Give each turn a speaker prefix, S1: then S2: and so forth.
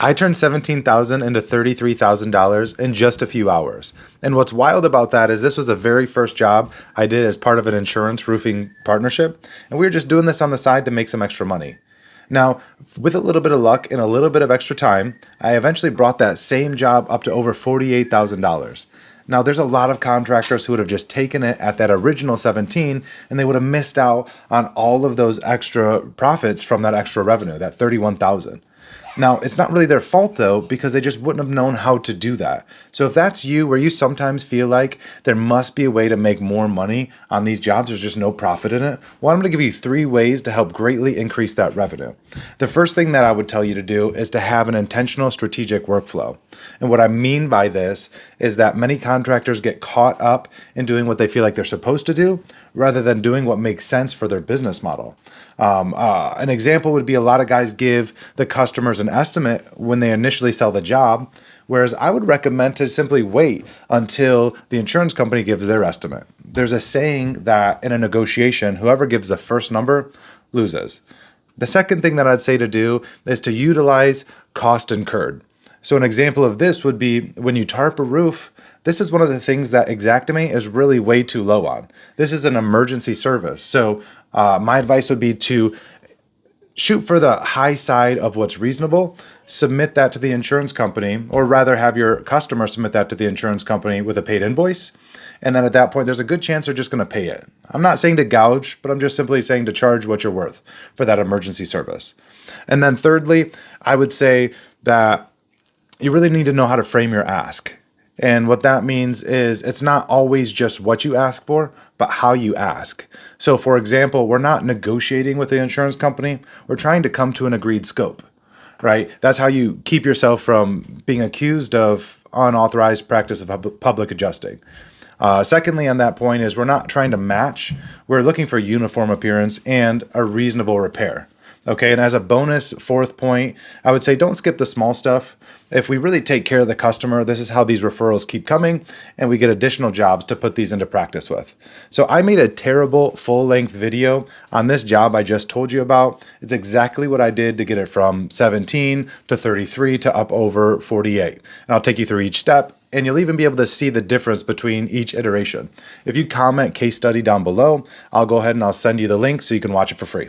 S1: I turned 17,000 into $33,000 in just a few hours. And what's wild about that is this was the very first job I did as part of an insurance roofing partnership, and we were just doing this on the side to make some extra money. Now, with a little bit of luck and a little bit of extra time, I eventually brought that same job up to over $48,000. Now, there's a lot of contractors who would have just taken it at that original 17 and they would have missed out on all of those extra profits from that extra revenue, that 31,000. Now, it's not really their fault though, because they just wouldn't have known how to do that. So if that's you, where you sometimes feel like there must be a way to make more money on these jobs, there's just no profit in it, well, I'm going to give you 3 ways to help greatly increase that revenue. The first thing that I would tell you to do is to have an intentional strategic workflow. And what I mean by this is that many contractors get caught up in doing what they feel like they're supposed to do rather than doing what makes sense for their business model. An example would be a lot of guys give the customers an estimate when they initially sell the job, whereas I would recommend to simply wait until the insurance company gives their estimate. There's a saying that in a negotiation, whoever gives the first number loses. The second thing that I'd say to do is to utilize cost incurred. So an example of this would be when you tarp a roof, this is one of the things that Xactimate is really way too low on. This is an emergency service. So my advice would be to shoot for the high side of what's reasonable, submit that to the insurance company, or rather have your customer submit that to the insurance company with a paid invoice. And then at that point, there's a good chance they're just going to pay it. I'm not saying to gouge, but I'm just simply saying to charge what you're worth for that emergency service. And then thirdly, I would say that you really need to know how to frame your ask. And what that means is it's not always just what you ask for, but how you ask. So for example, we're not negotiating with the insurance company. We're trying to come to an agreed scope, right? That's how you keep yourself from being accused of unauthorized practice of public adjusting. Secondly, on that point is we're not trying to match. We're looking for uniform appearance and a reasonable repair. Okay, and as a bonus fourth point, I would say don't skip the small stuff. If we really take care of the customer, this is how these referrals keep coming, and we get additional jobs to put these into practice with. So I made a terrible full-length video on this job I just told you about. It's exactly what I did to get it from 17 to 33 to up over 48. And I'll take you through each step, and you'll even be able to see the difference between each iteration. If you comment case study down below, I'll go ahead and I'll send you the link so you can watch it for free.